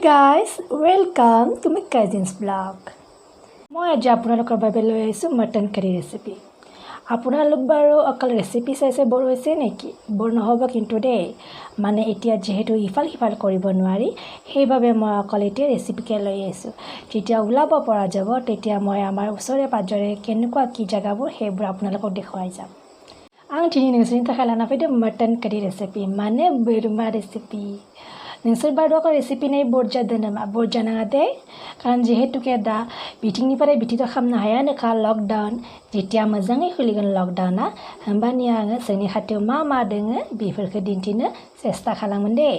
guys, welcome to my cousin's vlog. মই আজি আপোনালোকৰ বাবে লৈ আহিছোঁ মটন কাৰী ৰেচিপি। আপোনালোক বাৰু অকল ৰেচিপি চাইছে বৰ হৈছে নেকি? বৰ নহ'ব কিন্তু দেই। মানে এতিয়া যেহেতু ইফাল সিফাল কৰিব নোৱাৰি, সেইবাবে মই অকল এতিয়া ৰেচিপিকে লৈ আহিছোঁ। যেতিয়া ওলাব পৰা যাব তেতিয়া মই আমাৰ ওচৰে পাজৰে কেনেকুৱা কি জায়গাবোৰ সেইবোৰ আপোনালোকক দেখুৱাই যাম। आं दिनै नोंसोरनि थाखाय लाना फैदों मटन करी रेसिपि माने बोरमा रेसिपि। नोंसोर बारद'खौ रेसिपि नाय बुरजा दोनो मा बुरजा नाङा दे कारण जिहेतुके दा बिथिंनिफ्राय बिथिंथ' खालामनो हायानोखा लकडाउन जेथिया मोजाङै खुलिगोन लकडाउना होमबानिया आङो जोंनि खाथियाव मा दोङो बेफोरखौ दिन्थिनो सेस्था खालामगोन दे।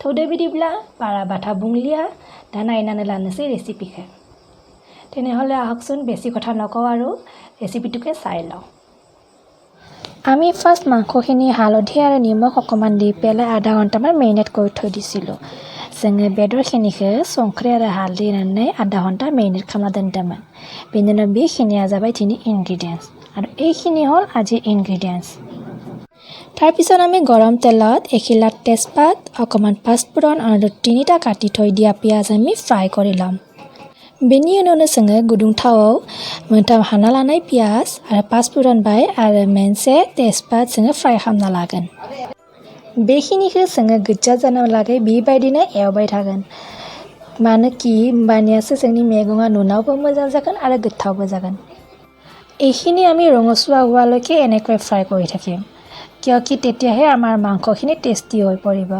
थौदो बिदिब्ला बारा बाथा बुंलिया दा नायनानै लानोसै रेसिपिखौ। তেনেহ'লে আহকচোন বেছি কথা নকওঁ আৰু ৰেচিপিটোকে চাই লওঁ। আমি ফাৰ্ষ্ট মাংসখিনি হালধি আৰু নিমখ অকণমান দি পেলাই আধা ঘণ্টামান মেৰিনেট কৰি থৈ দিছিলোঁ। जोङो बेदरखिनिखौ संख्रि आरो हालदै होनानै आधा घन्टा मेरिनेट खालामना दोनदोंमोन। बेनि उनाव बेखिनिया जाबाय दिनै इनग्रिडियेन्ट्स আৰু এইখিনি হ'ল আজিৰ ইনগ্ৰিডিয়েণ্টছ। তাৰপিছত আমি গৰম তেলত এখিলা তেজপাত অকণমান পাঁচফোৰণ আৰু 3টা কাটি থৈ দিয়া পিঁয়াজ আমি ফ্ৰাই কৰি ল'ম। बेनि उनावनो जोङो गुदुं थावआव मोनथाम हाना लानाय पियाज आरो पाँचफोरन बाय आरो मोनसे तेजपात जोङो फ्राय खालामना लागोन। बेखिनिखौ जोङो गोजा जानहालागै बेबायदिनो एवबाय थागोन। मानोकि होमबानियासो जोंनि मैगङा नुनायावबो मोजां जागोन आरो गोथावबो जागोन। এইখিনি আমি ৰঙচুৱা হোৱালৈকে এনেকৈ ফ্ৰাই কৰি থাকিম কিয়কি তেতিয়াহে আমাৰ মাংসখিনি টেষ্টি হৈ পৰিব।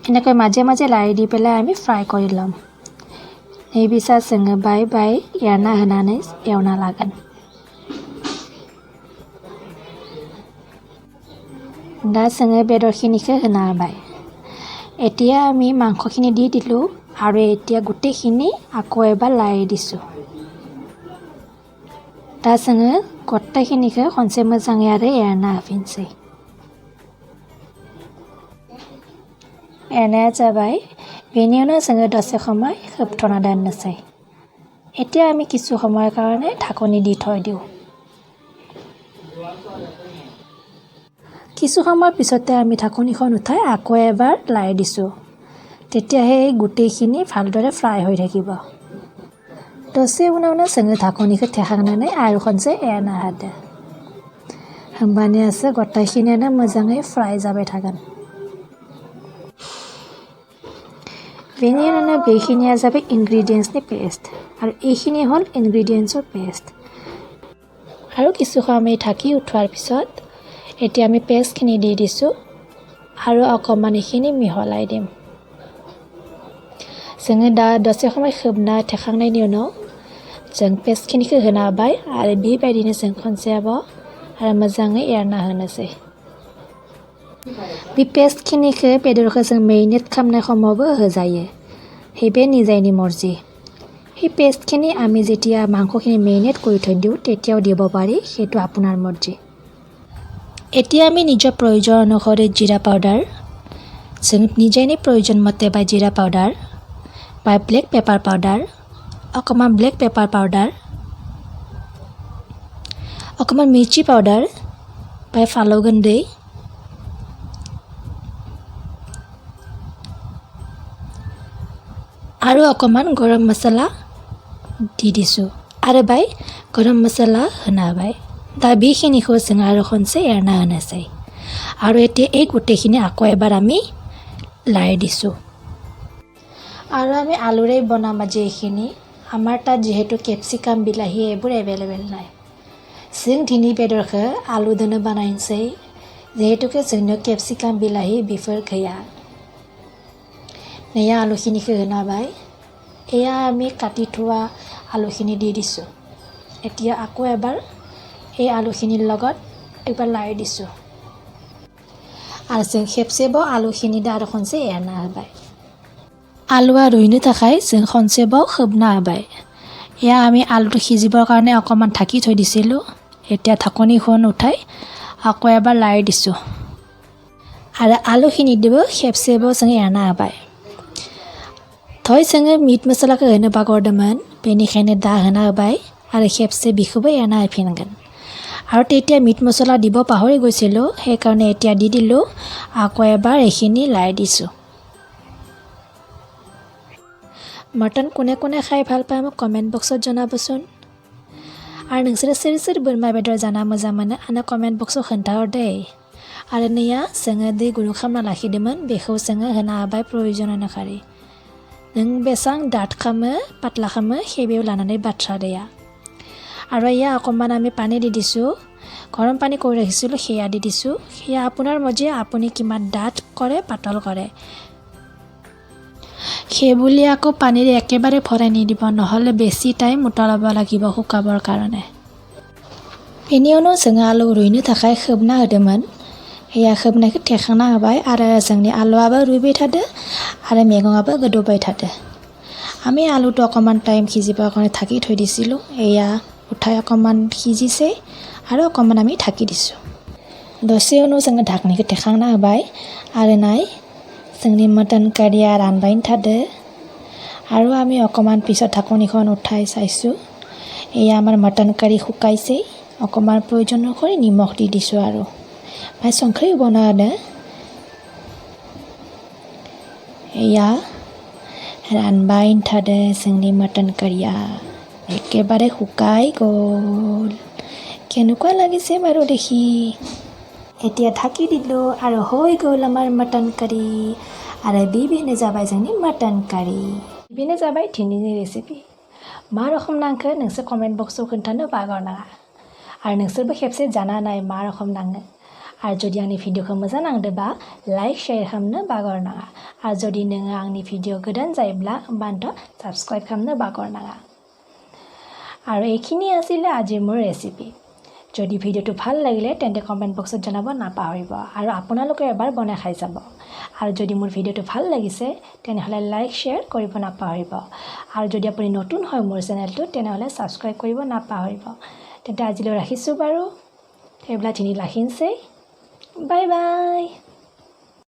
এনেকৈ মাজে মাজে লাৰি দি পেলাই আমি ফ্ৰাই কৰি ল'ম। এই bisa जोङो बाय एरना होनानै एवना लागोन। दा जोङो बेदरखिनिखौ होना होबाय। এতিয়া আমি মাংসখিনি দি দিলোঁ আৰু এতিয়া গোটেইখিনি আকৌ এবাৰ লাৰি দিছোঁ। दा जोङो गत्ताखिनिखौ खनसे मोजाङै आरो एरना होफिनसै। एरनाया जाबाय। बेनि उनाव जोङो दसे সময় खोबथ'ना दोननोसै। এতিয়া আমি কিছু সময়ৰ কাৰণে ঢাকনি দি থৈ দিওঁ। কিছু সময়ৰ পিছতে আমি ঢাকনিখন উঠাই আকৌ এবাৰ লাৰি দিছোঁ। তেতিয়াহে গোটেইখিনি ভালদৰে ফ্ৰাই হৈ থাকিব। दसे उनावनो जोङो ঢাকনিखौ थेखांनानै आरो खनसे एरना होदो। होमबानियासो गत्ताखिनियानो मोजाङै फ्राय जाबाय थागोन। बेनि उनाव बेखिनिया जाबाय ইনগ্ৰিডিয়েণ্টছनि পেষ্ট আৰু এইখিনি হ'ল ইনগ্ৰিডিয়েণ্টছৰ পেষ্ট। আৰু কিছু সময় ঢাকি উঠোৱাৰ পিছত এতিয়া আমি পেষ্টখিনি দি দিছোঁ আৰু অকণমান এইখিনি মিহলাই দিম। जोङो दा दसे সময় खोबना थेखांनायनि उनाव जों पेस्टखिनिखौ होना होबाय आरो बेबायदिनो जों खनसेबाव आरो मोजाङै एरना होनोसै। बे पेस्टखिनिखौ बेदरखौ जों मेरिनेट खालामनाय समावबो होजायो। সেইবে निजायनि मर्जी। সেই পেষ্টখিনি আমি যেতিয়া মাংসখিনি মেৰিনেট কৰি থৈ দিওঁ তেতিয়াও দিব পাৰি, সেইটো আপোনাৰ মৰ্জি। এতিয়া আমি নিজৰ প্ৰয়োজন অনুসৰি জিৰা পাউডাৰ जों নিজাইনি প্ৰয়োজন মতে বা জিৰা পাউডাৰ বা ব্লেক পেপাৰ পাউডাৰ অকণমান ব্লেক পেপাৰ পাউডাৰ অকণমান মিৰ্চি পাউডাৰ বা ফালৌ গুন্दै আৰু অকণমান গৰম মছলা দি দিছোঁ আৰু বাই গৰম মছলা होना होबाय। दा बेखिनिखौ जों आरो खनसे एरना होनोसै আৰু এতিয়া এই গোটেইখিনি আকৌ এবাৰ আমি লাৰি দিছোঁ। আৰু আমি আলুৰে বনাম আজি এইখিনি। আমাৰ তাত যিহেতু কেপচিকাম বিলাহী এইবোৰ এভেইলেবল নাই। जों दिनै बेदरखौ आलुजोंनो बानायनोसै जिहेतुके जोंनियाव केपसिकाम বিলাহী बेफोर गैया। नैया आलुखिनिखौ होना होबाय। एया আমি কাটি থোৱা আলুখিনি দি দিছোঁ। এতিয়া আকৌ এবাৰ এই আলুখিনিৰ লগত একবাৰ লাৰি দিছোঁ আৰু जों खेबसेबाव आलुखिनि आरो खनसे एरना होबाय। आलुआ रुइनो थाखाय जों खनसेबाव खोबना होबाय। एया আমি आलुটো সিজিবৰ কাৰণে অকণমান ঢাকি থৈ দিছিলোঁ। এতিয়া ঢাকনিখন উঠাই আকৌ এবাৰ লাৰি দিছোঁ আৰু आलुखिनि দিব खेबसेबाव जों एरना होबाय। थय जोङो मिट मसलाखौ होनो बावगारदोंमोन, बेनिखायनो दा होना होबाय आरो खेबसे बिखौबो एरना होफिनगोन। আৰু তেতিয়া মিট মছলা দিব পাহৰি গৈছিলোঁ, সেইকাৰণে এতিয়া দি দিলোঁ। আকৌ এবাৰ এইখিনি লাৰি দিছোঁ। मटन कोने कोने खाई ভাল पाय মোক कमेन्ट बक्सत जनाबोसुन आरो नोंसोरो सोर सोर बोरमा बेदर जाना मोजां मोनो आंनो कमेन्ट बक्सआव खोन्थाहर दे आरो नैया जोङो दै गुदुं खालामना लाखिदोंमोन बेखौ जोङो होनो हाबाय प्रयजन अनुसारि नों बेसां दाट खामो पातला खामो हेबेव लानानै बाथ्रा दैया আৰু ইয়া অকণমান আমি পানী দি দিছোঁ গৰম পানী কৰি ৰাখিছিলোঁ সেয়া দি দিছোঁ সেয়া আপোনাৰ মৰ্জি আপুনি কিমান ডাঠ কৰে পাতল কৰে সেইবুলি আকৌ পানীৰে একেবাৰে ভৰাই নিদিব নহ'লে বেছি টাইম উতলাব লাগিব শুকাবৰ কাৰণে बेनि उनाव जोङो आलु रुइनो थाखाय खोबना होदोंमोन সেয়া खोबनायखौ थेखांना होबाय आरो जोंनि आलुआबो रुइबाय थादो आरो मैगङाबो गोदौबाय थादो আমি আলুটো অকণমান টাইম সিজিবৰ কাৰণে ঢাকি থৈ দিছিলোঁ এয়া উঠাই অকণমান সিজিছে আৰু অকণমান আমি ঢাকি দিছোঁ दसे उनाव जोङो ढाकनिखौ थेखांना होबाय आरो नाय जोंनि मटन कारिया रानबाय थादो आरो আমি অকণমান पिছত ढाकनिখন उठाই চাইছোঁ এয়া আমাৰ मटन कारि শুকাইছে অকণমান প্ৰয়োজন অনুসৰি নিমখ দি দিছোঁ আৰু মই সংখ্যাই বনালে এয়া रानबाय थादो जोंनि मटन कारिया एकेबारे শুকাই গ'ল কেনেকুৱা লাগিছে বাৰু দেখি এতিয়া ঢাকি দিলোঁ আৰু হৈ গ'ল আমাৰ मटन कारि आरो बेनो जाबाय जोंनि मटन कारि बेनो जाबाय दिनैनि रेसिपि मा रखम नांखो नोंसोर कमेन्ट बक्सआव खोन्थानो बावगारनाङा आरो नोंसोरबो खेबसे जाना नाय मा रखम नाङो आरो जुदि आंनि भिडिअखौ मोजां नांदोंबा लाइक शेयार खालामनो बावगारनाङा आरो जुदि नोङो आंनि भिडिअ गोदान जायोब्ला होमबानोथ' साबस्क्राइब खालामनो बावगारनाङा আৰু এইখিনি আছিলে আজি মোৰ ৰেচিপি যদি ভিডিঅ'টো ভাল লাগিলে তেন্তে কমেণ্ট বক্সত জনাব নাপাহৰিব আৰু আপোনালোকে এবাৰ বনাই খাই চাব আৰু যদি মোৰ ভিডিঅ'টো ভাল লাগিছে তেনেহ'লে লাইক শ্বেয়াৰ কৰিব নাপাহৰিব আৰু যদি আপুনি নতুন হয় মোৰ চেনেলটো তেনেহ'লে ছাবস্ক্ৰাইব কৰিব নাপাহৰিব তেন্তে আজিলৈ ৰাখিছোঁ বাৰু সেইবিলাক তিনি লাখিনছে বাই বাই